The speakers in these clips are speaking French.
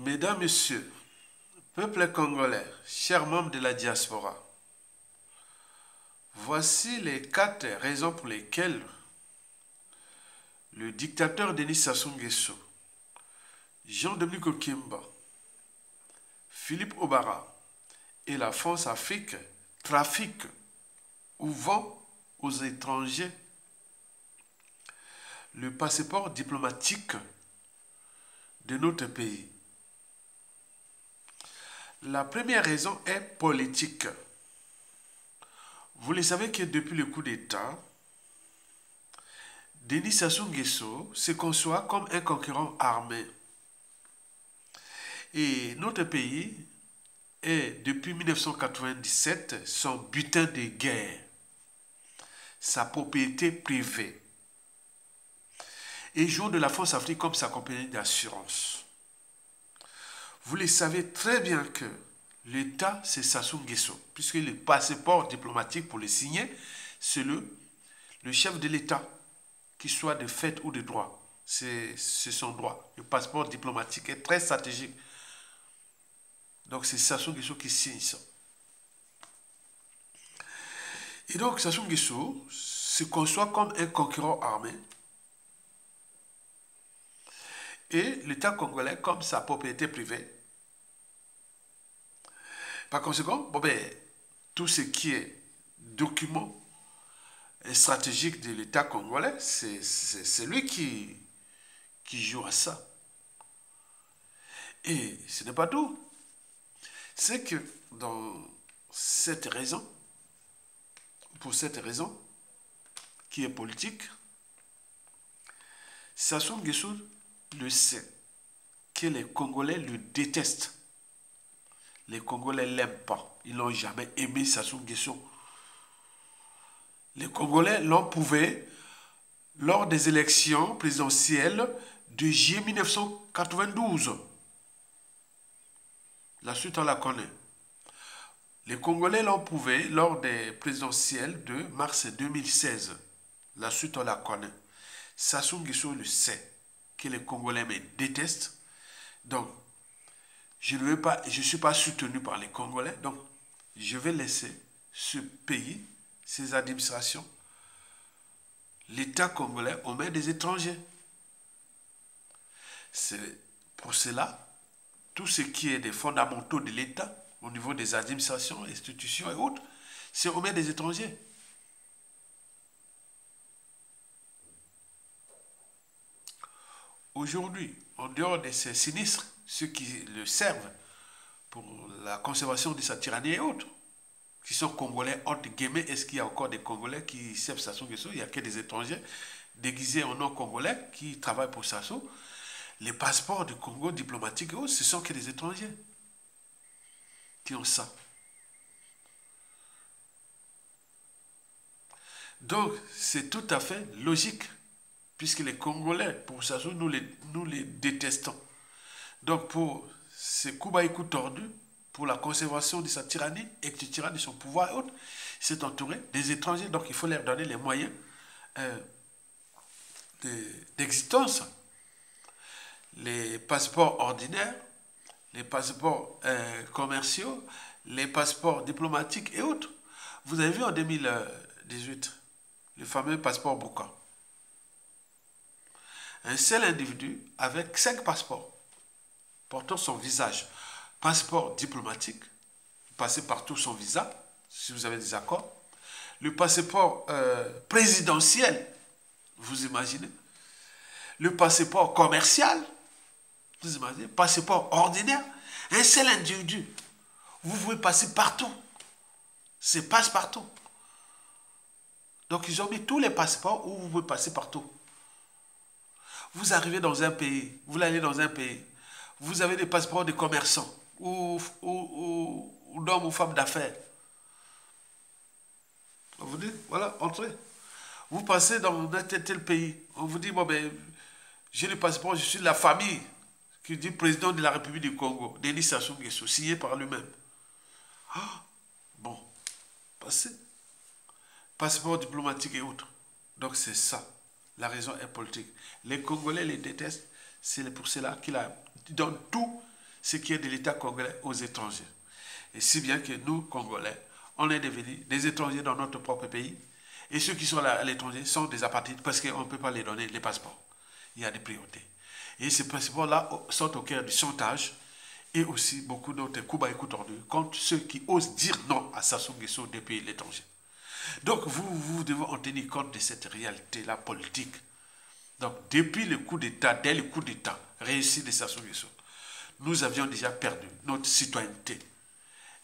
Mesdames, Messieurs, peuple congolais, chers membres de la diaspora, voici les 4 raisons pour lesquelles le dictateur Denis Sassou Nguesso, Jean-Dominique Okimba, Philippe Obara et la France-Afrique trafiquent ou vendent aux étrangers le passeport diplomatique de notre pays. La première raison est politique. Vous le savez que depuis le coup d'État, Denis Sassou Nguesso se conçoit comme un concurrent armé. Et notre pays est, depuis 1997, son butin de guerre, sa propriété privée, et joue de la France-Afrique comme sa compagnie d'assurance. Vous le savez très bien que l'État, c'est Sassou Nguesso, puisque le passeport diplomatique pour le signer, c'est le chef de l'État, qu'il soit de fait ou de droit. C'est son droit. Le passeport diplomatique est très stratégique. Donc c'est Sassou Nguesso qui signe ça. Et donc Sassou Nguesso se conçoit comme un concurrent armé et l'État congolais comme sa propriété privée. Par conséquent, tout ce qui est document stratégique de l'État congolais, c'est lui qui joue à ça. Et ce n'est pas tout. C'est que pour cette raison, qui est politique, Sassou Nguesso le sait, que les Congolais le détestent. Les Congolais ne l'aiment pas. Ils n'ont jamais aimé Sassou Nguesso. Les Congolais l'ont prouvé lors des élections présidentielles de juillet 1992. La suite, on la connaît. Les Congolais l'ont prouvé lors des présidentielles de mars 2016. La suite, on la connaît. Sassou Nguesso le sait, que les Congolais me détestent. Donc, je ne suis pas soutenu par les Congolais. Donc, je vais laisser ce pays, ses administrations, l'État congolais aux mains des étrangers. C'est pour cela, tout ce qui est des fondamentaux de l'État, au niveau des administrations, institutions et autres, c'est aux mains des étrangers. Aujourd'hui, en dehors de ces sinistres, ceux qui le servent pour la conservation de sa tyrannie et autres, qui sont congolais, entre guillemets, est-ce qu'il y a encore des Congolais qui servent Sassou Nguesso? Il n'y a que des étrangers déguisés en non congolais qui travaillent pour Sassou. Les passeports du Congo diplomatiques et autres, ce sont que des étrangers qui ont ça. Donc, c'est tout à fait logique, puisque les Congolais, pour Sassou, nous les détestons. Donc, pour ces coups tordus, pour la conservation de sa tyrannie et du tyrannie de son pouvoir et autres, il s'est entouré des étrangers. Donc, il faut leur donner les moyens d'existence. Les passeports ordinaires, les passeports commerciaux, les passeports diplomatiques et autres. Vous avez vu en 2018 le fameux passeport Bouka. Un seul individu avec 5 passeports portant son visage. Passeport diplomatique, passez partout son visa, si vous avez des accords. Le passeport présidentiel, vous imaginez. Le passeport commercial, vous imaginez. Passeport ordinaire, un seul individu. Vous pouvez passer partout. C'est passe-partout. Donc ils ont mis tous les passeports où vous pouvez passer partout. Vous arrivez dans un pays, vous allez dans un pays, vous avez des passeports de commerçants ou d'hommes ou femmes d'affaires. On vous dit, voilà, entrez. Vous passez dans un tel pays, on vous dit, j'ai le passeport, je suis de la famille qui dit président de la République du Congo, Denis Sassou Nguesso, signé par lui-même. Ah, bon, passez. Passeport diplomatique et autres. Donc c'est ça. La raison est politique. Les Congolais les détestent. C'est pour cela qu'il donne tous ce qui est de l'État congolais aux étrangers. Et si bien que nous, Congolais, on est devenus des étrangers dans notre propre pays. Et ceux qui sont là à l'étranger sont des apatrides parce qu'on ne peut pas les donner les passeports. Il y a des priorités. Et ces passeports-là sont au cœur du chantage et aussi beaucoup d'autres coups et coups tordus contre ceux qui osent dire non à Sassou Nguesso depuis l'étranger. Donc vous devez en tenir compte de cette réalité-là politique. Donc depuis le coup d'État, dès le coup d'État réussi de Sassou Nguesso, nous avions déjà perdu notre citoyenneté.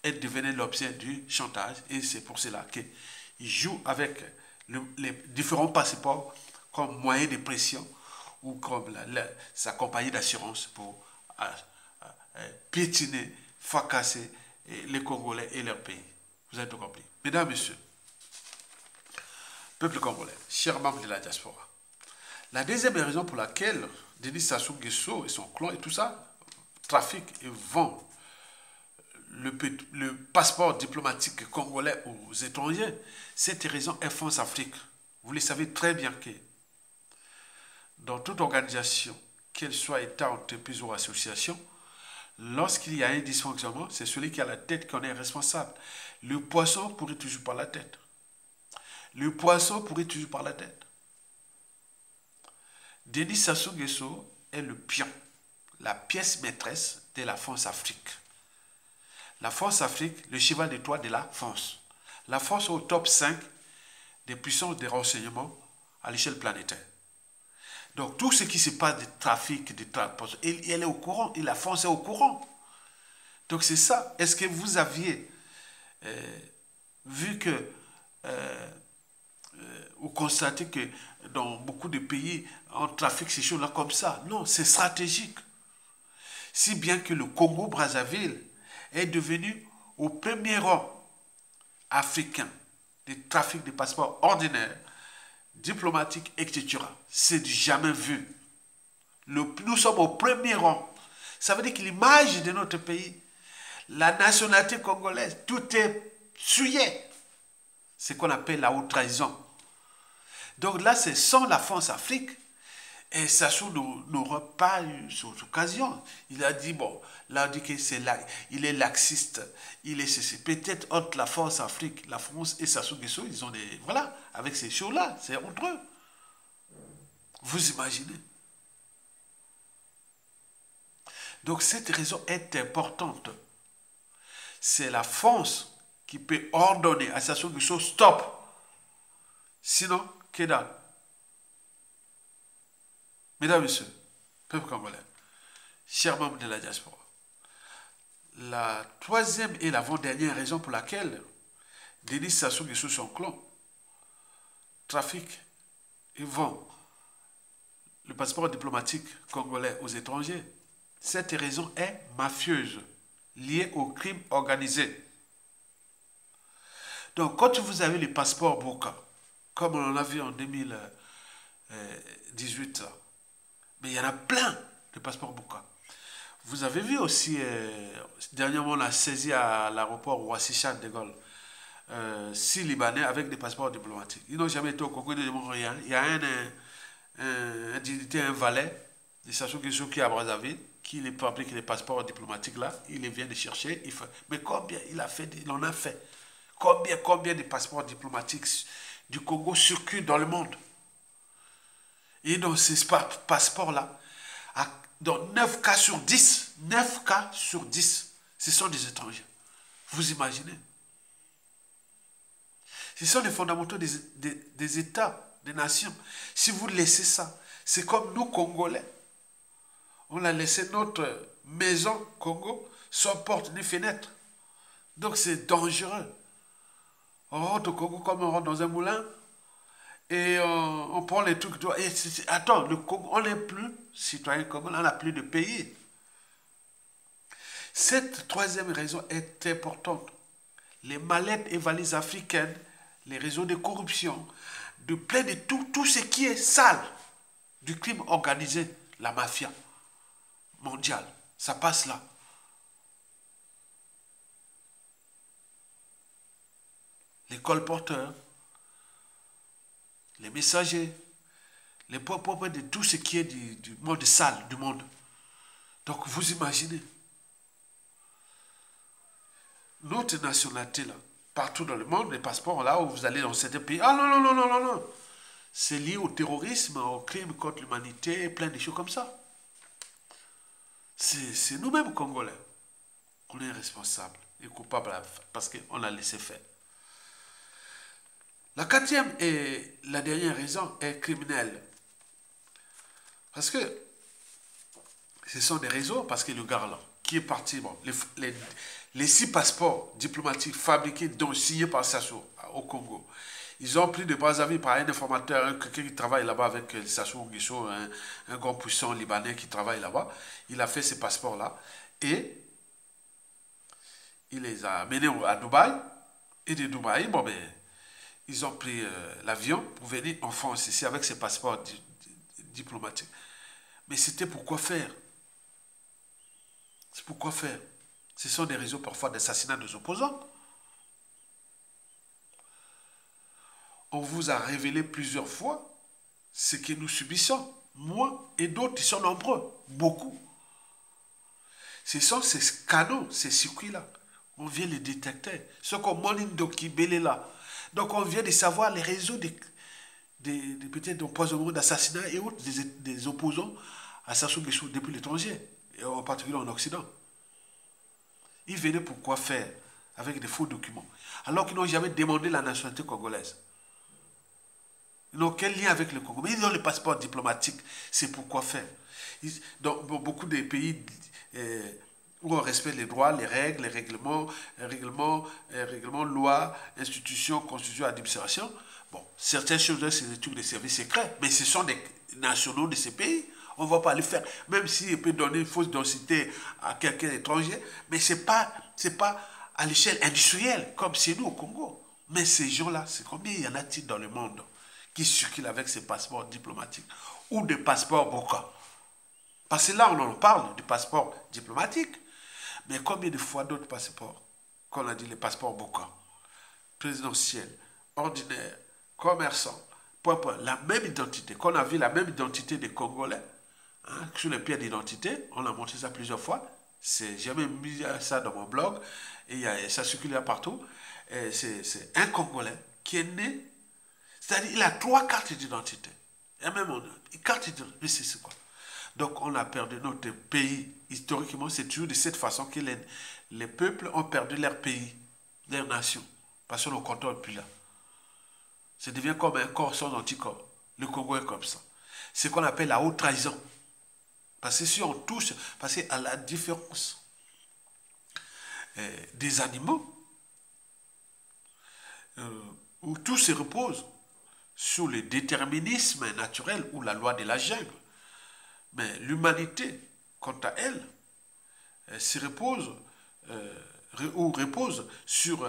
Elle devenait l'objet du chantage et c'est pour cela qu'il joue avec les différents passeports comme moyen de pression ou comme sa compagnie d'assurance pour piétiner, fracasser les Congolais et leur pays. Vous avez tout compris. Mesdames, Messieurs, peuple congolais, chers membres de la diaspora, la deuxième raison pour laquelle Denis Sassou Nguesso et son clan et tout ça trafiquent et vendent le passeport diplomatique congolais aux étrangers, cette raison est France Afrique. Vous le savez très bien que dans toute organisation, qu'elle soit État, entreprise ou association, lorsqu'il y a un dysfonctionnement, c'est celui qui a la tête qui en est responsable. Le poisson pourrit toujours par la tête. Le poisson pourrit toujours par la tête. Denis Sassou Nguesso est le pion, la pièce maîtresse de la France Afrique. La France Afrique, le cheval de Troie de la France. La France est au top 5 des puissances de renseignement à l'échelle planétaire. Donc tout ce qui se passe de trafic, de transport, elle est au courant, et la France est au courant. Donc c'est ça. Est-ce que vous aviez vu que, ou constaté que dans beaucoup de pays, on trafique ces choses-là comme ça? Non, c'est stratégique. Si bien que le Congo-Brazzaville est devenu au premier rang africain des trafics de passeports ordinaires, diplomatiques, etc. C'est du jamais vu. Nous sommes au premier rang. Ça veut dire que l'image de notre pays, la nationalité congolaise, tout est souillé. C'est ce qu'on appelle la haute trahison. Donc là, c'est sans la France-Afrique. Et Sassou n'aura pas eu cette occasion. Il a dit, bon, là, on dit que c'est là, il est laxiste, il est ceci. Peut-être entre la France Afrique, la France et Sassou Nguesso, ils ont des, voilà, avec ces choses-là, c'est entre eux. Vous imaginez? Donc cette raison est importante. C'est la France qui peut ordonner à Sassou Nguesso, stop. Sinon, que dalle. Mesdames, Messieurs, peuple congolais, chers membres de la diaspora, la troisième et l'avant-dernière raison pour laquelle Denis Sassou Nguesso et son clan trafiquent et vendent le passeport diplomatique congolais aux étrangers, cette raison est mafieuse, liée au crime organisé. Donc, quand vous avez le passeport Boka, comme on en a vu en 2018, mais il y en a plein de passeports Boka. Vous avez vu aussi, dernièrement, on a saisi à l'aéroport Roissy-Charles de Gaulle 6 Libanais avec des passeports diplomatiques. Ils n'ont jamais été au Congo, ils ne demandent rien. Il y a un dignitaire, un valet de Sassou Nguesso qui est à Brazzaville, qui les fabrique les passeports diplomatiques là. Il les vient de chercher. Mais combien il en a fait? Combien de passeports diplomatiques du Congo circulent dans le monde? Et dans ces passeports-là, dans 9 cas sur 10, 9 cas sur 10, ce sont des étrangers. Vous imaginez? Ce sont les fondamentaux des États, des nations. Si vous laissez ça, c'est comme nous, Congolais. On a laissé notre maison, Congo, sans porte ni fenêtre. Donc c'est dangereux. On rentre au Congo comme on rentre dans un moulin. Et on prend les trucs. Et attends, le Congo, on n'est plus citoyen congolais, on n'a plus de pays. Cette troisième raison est importante. Les mallettes et valises africaines, les réseaux de corruption, de plein de tout ce qui est sale, du crime organisé, la mafia mondiale, ça passe là. Les colporteurs, les messagers, les propriétaires de tout ce qui est du monde sale du monde. Donc vous imaginez, notre nationalité, là, partout dans le monde, les passeports, là où vous allez dans certains pays, ah non, non, non, non, non, non. C'est lié au terrorisme, au crime contre l'humanité, plein de choses comme ça. C'est nous-mêmes, Congolais, qu'on est responsables et coupables parce qu'on a laissé faire. La quatrième et la dernière raison est criminelle. Parce que ce sont des raisons, parce que le gars là, qui est parti, bon, les 6 passeports diplomatiques fabriqués, dont signés par Sassou au Congo, ils ont pris de bas avis par un informateur, quelqu'un qui travaille là-bas avec Sassou Nguesso, un grand puissant libanais qui travaille là-bas. Il a fait ces passeports-là et il les a amenés à Dubaï. Et de Dubaï, bon, ben, ils ont pris l'avion pour venir en France ici avec ces passeports diplomatiques. Mais c'était pour quoi faire? C'est pour quoi faire? Ce sont des réseaux parfois d'assassinat des opposants. On vous a révélé plusieurs fois ce que nous subissons. Moi et d'autres, ils sont nombreux, beaucoup. Ce sont ces canaux, ces circuits-là. On vient les détecter. Ce qu'on monite qui belé là. Donc on vient de savoir les réseaux peut-être d'empoisonnement, d'assassinat et autres des opposants à Sassou Nguesso depuis l'étranger, et en particulier en Occident. Ils venaient pour quoi faire avec des faux documents, alors qu'ils n'ont jamais demandé la nationalité congolaise. Ils n'ont quel lien avec le Congo, mais ils ont le passeport diplomatique. C'est pour quoi faire. Dans beaucoup de pays où on respecte les droits, les règles, les règlements, lois, institutions, constitutions, administration. Bon, certaines choses, c'est des trucs de services secrets, mais ce sont des nationaux de ces pays. On ne va pas le faire, même s'il peut donner une fausse densité à quelqu'un d'étranger, mais ce n'est pas à l'échelle industrielle, comme chez nous au Congo. Mais ces gens-là, c'est combien il y en a-t-il dans le monde qui circulent avec ces passeports diplomatiques ou des passeports Boka? Parce que là, on en parle du passeport diplomatique, mais combien de fois d'autres passeports, qu'on a dit les passeports Boka, présidentiels, ordinaires, commerçants, la même identité, qu'on a vu la même identité des Congolais, hein, sur les pièces d'identité, on a montré ça plusieurs fois, j'ai même mis ça dans mon blog, et ça circule là partout, c'est un Congolais qui est né, c'est-à-dire il a 3 cartes d'identité, et même une carte d'identité, mais c'est quoi? Donc on a perdu notre pays, historiquement c'est toujours de cette façon que les peuples ont perdu leur pays, leur nation, parce qu'on ne contrôle plus là. Ça devient comme un corps sans anticorps. Le Congo est comme ça. C'est ce qu'on appelle la haute trahison. Parce que si on touche, parce qu'à la différence des animaux, où tout se repose sur le déterminisme naturel ou la loi de la jungle, mais l'humanité, quant à elle, se repose sur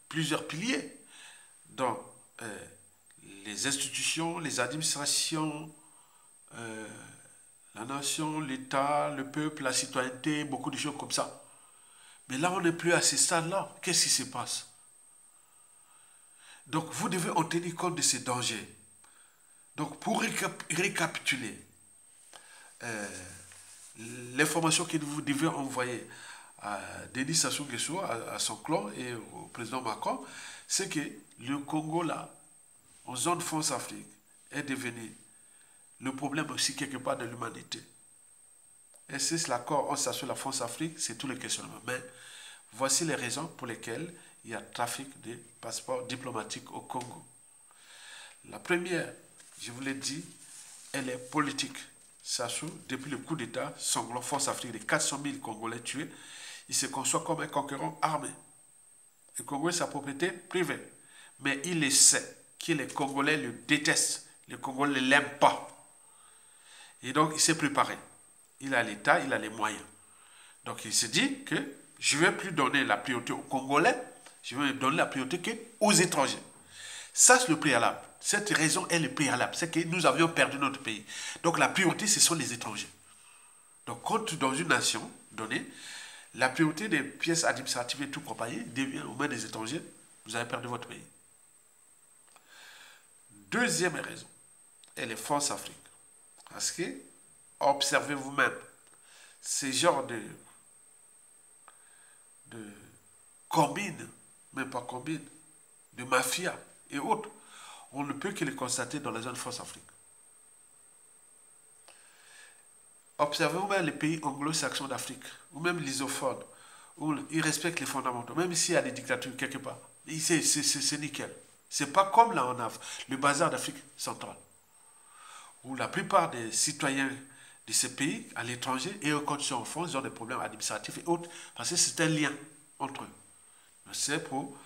plusieurs piliers, dans les institutions, les administrations, la nation, l'État, le peuple, la citoyenneté, beaucoup de choses comme ça. Mais là, on n'est plus à ce stade-là. Qu'est-ce qui se passe? Donc, vous devez en tenir compte de ces dangers. Donc, pour récapituler, l'information que vous devez envoyer à Denis Sassou Nguesso, à son clan et au président Macron, c'est que le Congo, là, en zone France-Afrique, est devenu le problème aussi quelque part de l'humanité. Et c'est l'accord entre Sassou et la France-Afrique, c'est tout le questionnement. Mais voici les raisons pour lesquelles il y a trafic de passeports diplomatiques au Congo. La première, je vous l'ai dit, elle est politique. Sassou, depuis le coup d'État sanglant France-Afrique de 400 000 Congolais tués, il se conçoit comme un conquérant armé. Le Congo est sa propriété privée. Mais il le sait que les Congolais le détestent. Les Congolais ne l'aiment pas. Et donc, il s'est préparé. Il a l'État, il a les moyens. Donc, il s'est dit que je ne vais plus donner la priorité aux Congolais, je vais donner la priorité aux étrangers. Ça, c'est le préalable. Cette raison est le préalable. C'est que nous avions perdu notre pays. Donc, la priorité, ce sont les étrangers. Donc, quand dans une nation donnée, la priorité des pièces administratives et tout compagnie devient aux mains des étrangers, vous avez perdu votre pays. Deuxième raison, elle est France-Afrique. Parce que, observez vous-même, ce genre de combines, même pas combines, de mafia et autres, on ne peut que les constater dans la zone France-Afrique. Observez même les pays anglo-saxons d'Afrique, ou même l'isophones, où ils respectent les fondamentaux, même s'il y a des dictatures quelque part. C'est nickel. C'est pas comme là, le bazar d'Afrique centrale, où la plupart des citoyens de ces pays, à l'étranger, et quand ils sont en France, ils ont des problèmes administratifs et autres, parce que c'est un lien entre eux. C'est pour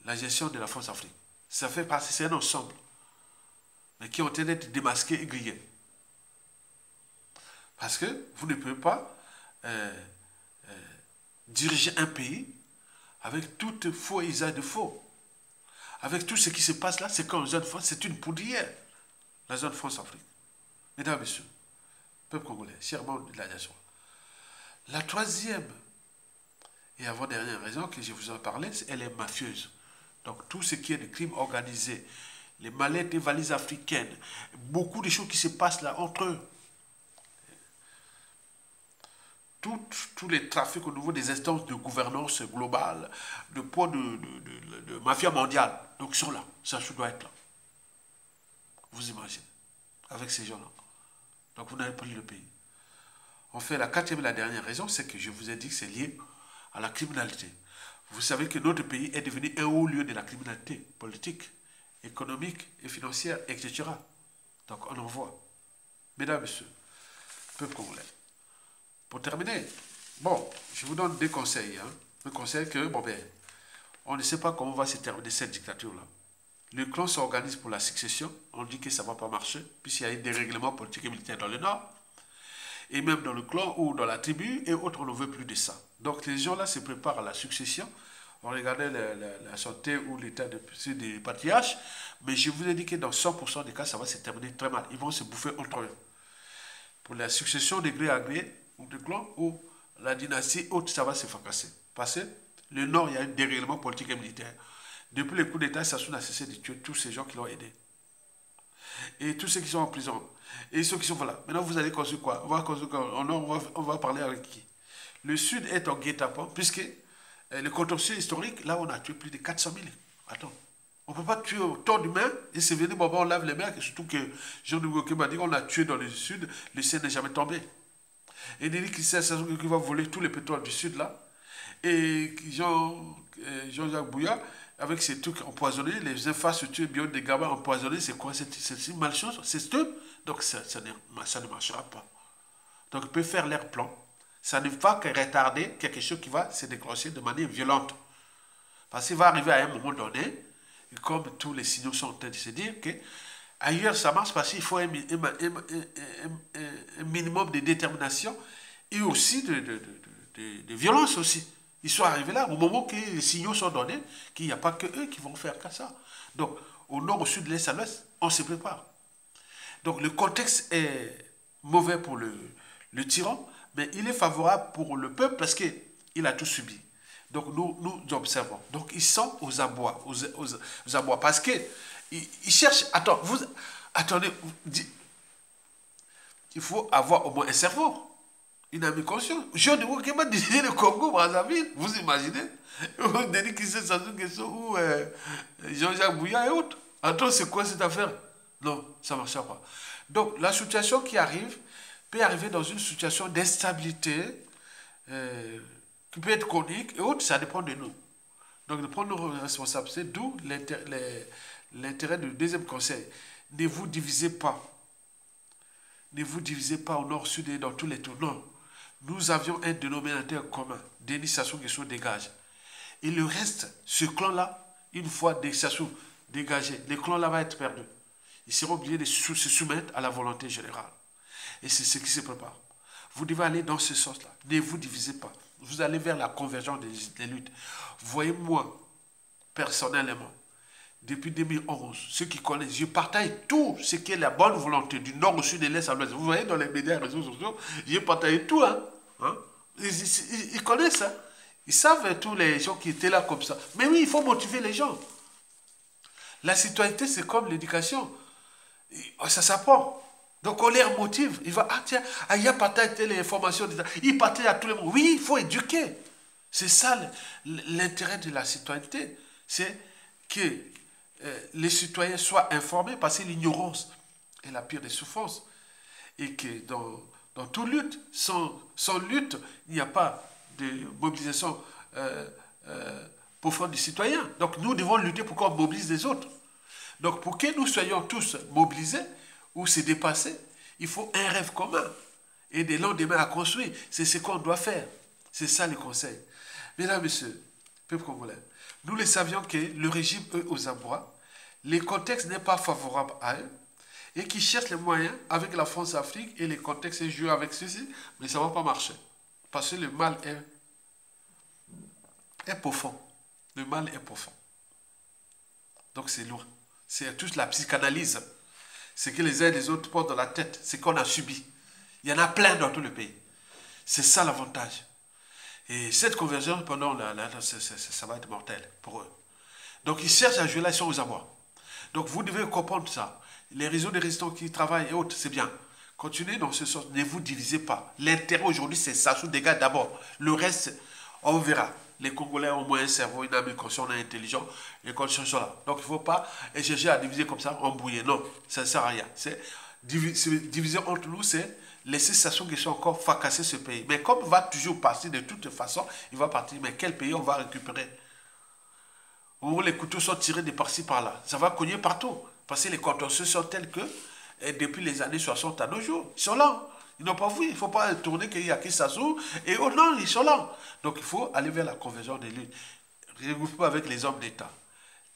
la gestion de la France-Afrique. Ça fait partie, c'est un ensemble, mais qui ont été démasqués et grillés. Parce que vous ne pouvez pas diriger un pays avec tout faux et usage de faux. Avec tout ce qui se passe là, c'est comme zone France, c'est une poudrière, la zone France-Afrique. Mesdames et messieurs, peuple congolais, chèrement de la diaspora. La troisième et avant-dernière raison que je vous en parlais, elle est mafieuse. Donc tout ce qui est de crime organisé, les mallettes des valises africaines, beaucoup de choses qui se passent là entre eux. Tous les trafics au niveau des instances de gouvernance globale, de poids de mafia mondiale. Donc ils sont là, ça doit être là. Vous imaginez, avec ces gens-là. Donc vous n'avez pas le pays. En fait, la quatrième et la dernière raison, c'est que je vous ai dit que c'est lié à la criminalité. Vous savez que notre pays est devenu un haut lieu de la criminalité politique, économique et financière, etc. Donc on en voit. Mesdames et messieurs, peuple congolais. Pour terminer, bon, je vous donne des conseils. Un conseil que, bon ben, on ne sait pas comment va se terminer cette dictature-là. Le clan s'organise pour la succession. On dit que ça ne va pas marcher, puisqu'il y a eu des règlements politiques et militaires dans le Nord, et même dans le clan ou dans la tribu, et autres, on ne veut plus de ça. Donc les gens-là se préparent à la succession. On regardait la santé ou l'état des patriarches, mais je vous ai dit que dans 100% des cas, ça va se terminer très mal. Ils vont se bouffer entre eux. Pour la succession de gré à gré, ou de clan, ou la dynastie haute, ça va se fracasser. Parce que le Nord, il y a un dérèglement politique et militaire. Depuis le coup d'État, Sassou a cessé de tuer tous ces gens qui l'ont aidé. Et tous ceux qui sont en prison. Et ceux qui sont là. Maintenant, vous allez construire quoi? On va parler avec qui? Le Sud est en guet-apens, puisque le contentieux historique, là, on a tué plus de 400 000. Attends. On ne peut pas tuer autant d'humains et c'est venu, bon, on lave les mains, surtout que Jean-Louis Goké m'a dit qu'on a tué dans le Sud, le ciel n'est jamais tombé. Et il dit qu'il va voler tous les pétroles du Sud, là. Et Jean-Jacques Bouya, avec ces trucs empoisonnés, les infrastructures biodégradables empoisonnées, c'est quoi? C'est une malchance, c'est eux. Donc ça ne marchera pas. Donc ils peuvent faire leur plan. Ça ne va que retarder quelque chose qui va se déclencher de manière violente. Parce qu'il va arriver à un moment donné, et comme tous les signaux sont en train de se dire que ailleurs ça marche parce qu'il faut un minimum de détermination et aussi de violence aussi. Ils sont arrivés là au moment que les signaux sont donnés qu'il n'y a pas que eux qui vont faire que ça. Donc au nord, au sud, de l'est, à l'ouest, on se prépare. Donc le contexte est mauvais pour le tyran, mais il est favorable pour le peuple parce qu'il a tout subi. Donc nous observons. Donc ils sont aux abois, aux abois. Parce qu'ils cherchent... Attendez, il faut avoir au moins un cerveau, une âme consciente. Je ne vois pas dire le Congo, Brazzaville, vous imaginez? Vous dites qui c'est Sassou Nguesso ou Jean-Jacques Bouya et autres. Attends, c'est quoi cette affaire? Non, ça ne marchera pas. Donc la situation qui arrive peut arriver dans une situation d'instabilité qui peut être chronique et autres, ça dépend de nous. Donc de prendre nos responsabilités, d'où l'intérêt du deuxième conseil. Ne vous divisez pas. Ne vous divisez pas au nord, sud et dans tous les tours. Non. Nous avions un dénominateur commun. Denis Sassou Nguesso dégage. Et le reste, ce clan-là, une fois Denis Sassou dégagé, le clan-là va être perdu. Ils seront obligés de se soumettre à la volonté générale. Et c'est ce qui se prépare. Vous devez aller dans ce sens-là. Ne vous divisez pas. Vous allez vers la convergence des luttes. Voyez-moi, personnellement, depuis 2011, ceux qui connaissent, je partage tout ce qui est la bonne volonté du nord au sud, de l'est à l'ouest. Vous voyez dans les médias et les réseaux sociaux, j'ai partagé tout. Ils connaissent. Ils savent tous les gens qui étaient là comme ça. Mais oui, il faut motiver les gens. La citoyenneté, c'est comme l'éducation. Ça s'apprend. Donc on les motive. Il va, tiens, il y a partagé les informations. Il partage à tout le monde. Oui, il faut éduquer. C'est ça l'intérêt de la citoyenneté. C'est que les citoyens soient informés parce que l'ignorance est la pire des souffrances. Et que dans toute lutte, sans lutte, il n'y a pas de mobilisation profonde des citoyens. Donc nous devons lutter pour qu'on mobilise les autres. Donc pour que nous soyons tous mobilisés ou se dépasser, il faut un rêve commun et des lendemains à construire. C'est ce qu'on doit faire. C'est ça le conseil. Mesdames, Messieurs, peuple congolais, nous le savions que le régime, eux, aux abois, le contexte n'est pas favorable à eux et qui cherchent les moyens avec la France-Afrique et les contextes et jouer avec ceci, mais ça ne va pas marcher. Parce que le mal est profond. Le mal est profond. Donc c'est loin. C'est toute la psychanalyse. C'est que les uns et les autres portent dans la tête. C'est qu'on a subi. Il y en a plein dans tout le pays. C'est ça l'avantage. Et cette convergence, pendant ça va être mortel pour eux. Donc ils cherchent à jouer là, ils sont aux abois. Donc vous devez comprendre ça. Les réseaux de résistants qui travaillent et autres, c'est bien. Continuez dans ce sens. Ne vous divisez pas. L'intérêt aujourd'hui, c'est ça, sous dégâts d'abord. Le reste, on verra. Les Congolais ont moins un cerveau, une âme, une conscience, on est intelligent, les conditions sont là. Donc il ne faut pas chercher à diviser comme ça, embrouiller. Non, ça ne sert à rien. Diviser entre nous, c'est laisser Sassou Nguesso encore fracasser ce pays. Mais comme il va toujours partir de toute façon, il va partir. Mais quel pays on va récupérer? Où les couteaux sont tirés de par-ci par-là. Ça va cogner partout. Parce que les contentieux sont tels que, depuis les années 60 à nos jours, ils sont là. Ils n'ont pas vu. Il ne faut pas tourner qu'il y a qui Sassou. Et oh non, ils sont là. Donc il faut aller vers la convergence des luttes. Regroupez avec les hommes d'État,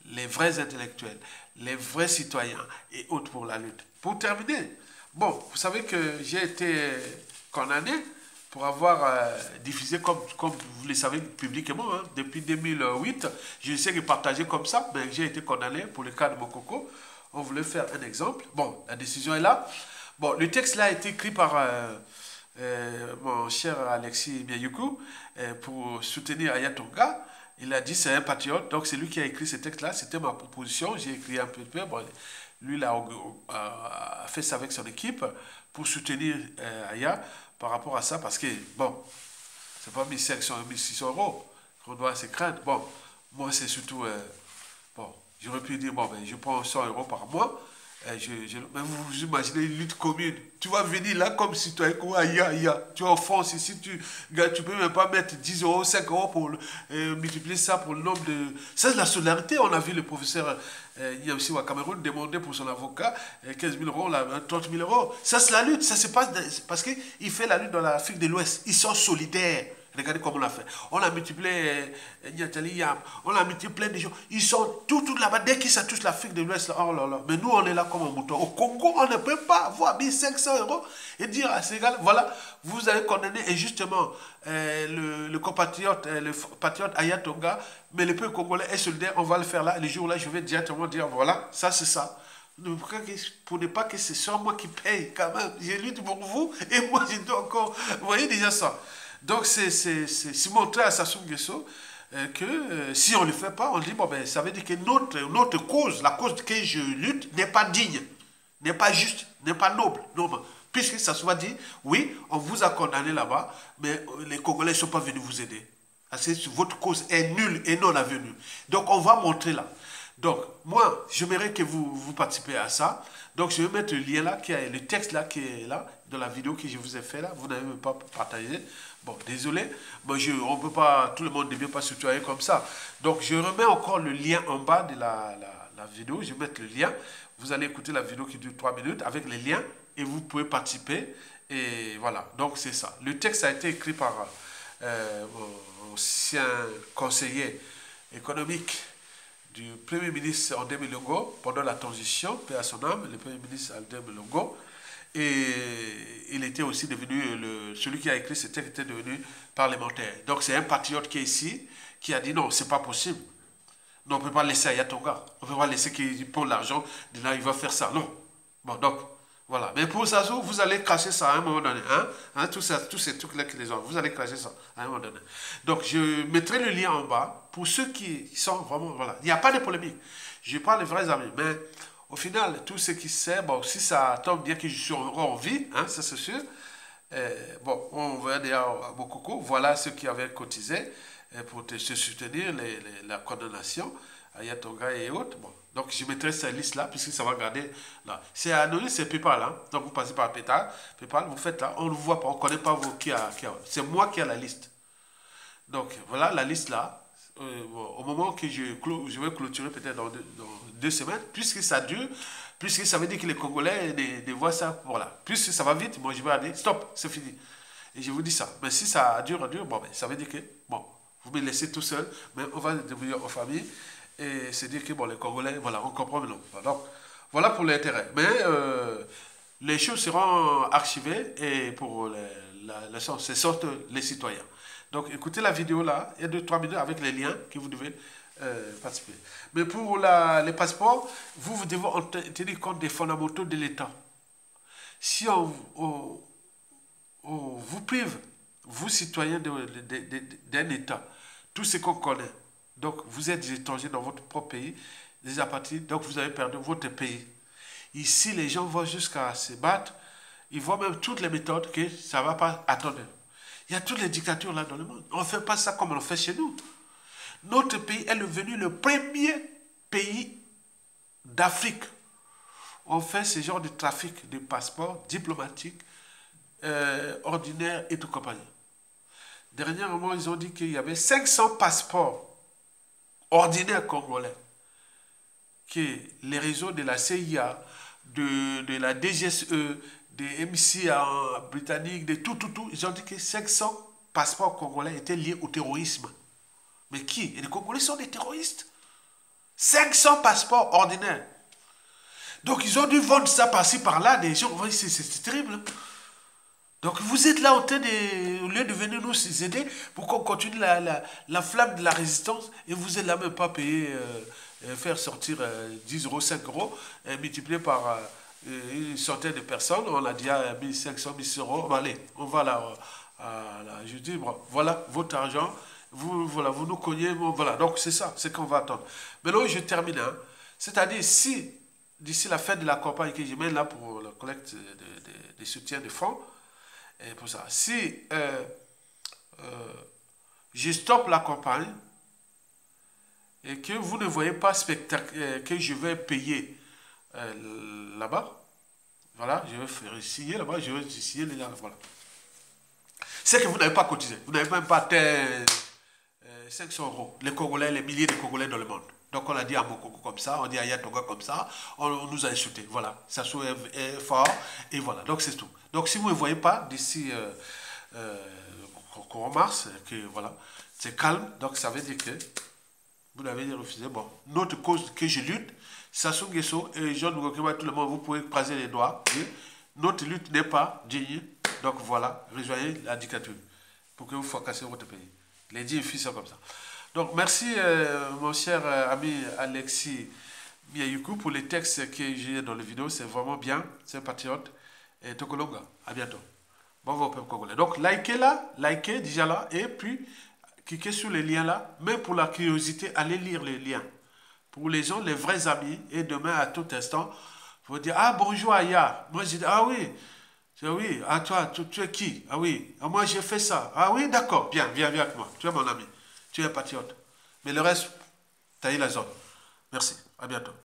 les vrais intellectuels, les vrais citoyens et autres pour la lutte. Pour terminer, bon, vous savez que j'ai été condamné pour avoir diffusé, comme vous le savez publiquement, hein, depuis 2008. Je sais que partager comme ça, mais j'ai été condamné pour le cas de Mokoko. On voulait faire un exemple. Bon, la décision est là. Bon, le texte là a été écrit par mon cher Alexis Miayuku pour soutenir Ayatonga. Il a dit c'est un patriote, donc c'est lui qui a écrit ce texte là. C'était ma proposition. J'ai écrit un peu. Bon, lui, il a fait ça avec son équipe pour soutenir Aya par rapport à ça, parce que, bon, c'est pas 1500, 1600 euros qu'on doit se craindre. Bon, moi, c'est surtout, bon, j'aurais pu dire, bon, ben, je prends 100 euros par mois. Mais vous imaginez une lutte commune. Tu vas venir là comme citoyen, tu enfonces ici, tu peux même pas mettre 10 euros, 5 euros pour multiplier ça pour le nombre de... Ça, c'est la solidarité. On a vu le professeur Niamsi au Cameroun demander pour son avocat 15 000 euros, 30 000 euros. Ça, c'est la lutte. Ça se passe parce qu'il fait la lutte dans l'Afrique de l'Ouest. Ils sont solidaires. Regardez comment on l'a fait. On a multiplié on a multiplié plein de gens. Ils sont tout là-bas. Dès qu'ils touchent l'Afrique de l'Ouest, oh là là. Mais nous, on est là comme un mouton. Au Congo, on ne peut pas avoir 1500 euros et dire à Sénégal, voilà, vous avez condamné injustement le compatriote, le patriote Ayatonga, mais le peuple congolais est solidaire, on va le faire là. Et le jour là, je vais directement dire, voilà, ça c'est ça. Pour ne pas que ce soit moi qui paye quand même. J'ai lutte pour vous et moi, je dois encore... Vous voyez déjà ça. Donc, c'est montrer à Sassou Nguesso que si on ne le fait pas, on dit, bon, ben, ça veut dire que notre cause, la cause que je lutte, n'est pas digne, n'est pas juste, n'est pas noble. Puisque Sassou a dit, oui, on vous a condamné là-bas, mais les Congolais ne sont pas venus vous aider. Parce que votre cause est nulle et non avenue. Donc, on va montrer là. Donc, moi, j'aimerais que vous participez à ça. Donc, je vais mettre le lien là, le texte là qui est là, de la vidéo que je vous ai fait là. Vous n'avez même pas partagé. Bon, désolé. Bon, on peut pas, tout le monde ne peut pas se tutoyer comme ça. Donc, je remets encore le lien en bas de la vidéo. Je vais mettre le lien. Vous allez écouter la vidéo qui dure 3 minutes avec les liens et vous pouvez participer. Et voilà. Donc, c'est ça. Le texte a été écrit par mon ancien conseiller économique du Premier ministre André Milongo pendant la transition, paix à son âme, le Premier ministre André Milongo. Et il était aussi devenu, celui qui a écrit ce texte était devenu parlementaire. Donc c'est un patriote qui est ici, qui a dit non, c'est pas possible. Non, on ne peut pas laisser Ayatonga. On ne peut pas laisser qu'il prenne l'argent, là il va faire ça. Non. Bon, donc, voilà. Mais pour Sassou, vous allez cracher ça à un moment donné. Tous ces trucs-là qui les ont, vous allez cracher ça à un moment donné. Donc, je mettrai le lien en bas pour ceux qui sont vraiment... Voilà. Il n'y a pas de polémique. Je parle des vrais amis. Mais au final, tout ce qui sait, bon, si ça tombe bien que je suis encore en vie, ça c'est sûr. Bon, on va dire à Mokoko, voilà ceux qui avaient cotisé. pour te soutenir la condamnation à Yatonga et autres. Bon. Donc je mettrai cette liste-là, puisque ça va garder là. C'est anonyme, c'est PayPal. Hein. Donc vous passez par PayPal, vous faites là, on ne voit pas, on ne connaît pas qui a. C'est moi qui ai la liste. Donc voilà la liste là. Au moment que je vais clôturer peut-être dans 2 semaines, puisque ça dure, puisque ça veut dire que les Congolais ne voient ça, voilà. Puisque ça va vite, moi je vais aller, stop, c'est fini. Et je vous dis ça. Mais si ça dure, bon, ben, ça veut dire que, bon, vous me laissez tout seul, mais on va devenir en famille, et c'est dire que, bon, les Congolais, voilà, on comprend maintenant. Donc, voilà pour l'intérêt. Mais les choses seront archivées, et pour ce sortent les citoyens. Donc, écoutez la vidéo là, il y a 2-3 minutes avec les liens que vous devez participer. Mais pour les passeports, vous devez tenir compte des fondamentaux de l'État. Si on vous prive, vous citoyens d'un État, tout ce qu'on connaît, donc vous êtes des étrangers dans votre propre pays, des apatrides, donc vous avez perdu votre pays. Ici, les gens vont jusqu'à se battre, ils voient même toutes les méthodes que ça ne va pas attendre. Il y a toutes les dictatures là dans le monde. On ne fait pas ça comme on le fait chez nous. Notre pays est devenu le premier pays d'Afrique. On fait ce genre de trafic de passeports diplomatiques, ordinaires et tout compagnie. Dernièrement, ils ont dit qu'il y avait 500 passeports ordinaires congolais que les réseaux de la CIA, de la DGSE, des MCA britanniques, de tout, ils ont dit que 500 passeports congolais étaient liés au terrorisme. Mais qui? Et les Congolais sont des terroristes. 500 passeports ordinaires. Donc ils ont dû vendre ça par-ci, par-là. Des gens, c'est terrible. Donc vous êtes là au lieu de venir nous aider pour qu'on continue la flamme de la résistance, et vous êtes là même pas payé, faire sortir 10 euros, 5 euros, multiplié par une centaine de personnes. On a dit à 1500, 1000 euros. Bon, allez, on va là. Je dis, bon, voilà votre argent. Vous nous cognez. Bon, voilà, donc c'est ça, c'est qu'on va attendre. Mais là, je termine. Hein. C'est-à-dire, si d'ici la fin de la campagne que je mène là pour la collecte des soutiens de fonds, et pour ça, si je stoppe la campagne et que vous ne voyez pas spectacle que je vais payer là-bas, voilà, je vais faire signer là-bas, je vais signer les gens, voilà. C'est que vous n'avez pas cotisé, vous n'avez même pas 500 euros, les Congolais, les milliers de Congolais dans le monde. Donc on a dit à Mokoko comme ça, on dit à Yatonga comme ça, on nous a insultés. Voilà, ça est fort, et voilà, donc c'est tout. Donc si vous ne voyez pas d'ici qu'en mars, que voilà, c'est calme, donc ça veut dire que vous l'avez refusé. Bon, notre cause que je lutte, Sassou Nguesso et Jean Ngoukema, tout le monde, vous pouvez croiser les doigts. Et notre lutte n'est pas digne. Donc voilà, rejoignez la dictature pour que vous fracassez votre pays. Les 10 filles sont comme ça. Donc merci mon cher ami Alexis Miayuku pour les textes que j'ai dans la vidéo. C'est vraiment bien, c'est un patriote. Et Tokolonga, à bientôt. Bon au peuple congolais. Donc likez là, likez déjà là, et puis cliquez sur les liens là. Mais pour la curiosité, allez lire les liens. Pour les gens, les vrais amis, et demain à tout instant, vous dire, ah bonjour Aya. Moi je dis, ah oui. Oui, ah toi, tu es qui? Ah oui, ah, moi j'ai fait ça. Ah oui, d'accord, bien, viens avec moi. Tu es mon ami, tu es un patriote. Mais le reste, taille la zone. Merci, à bientôt.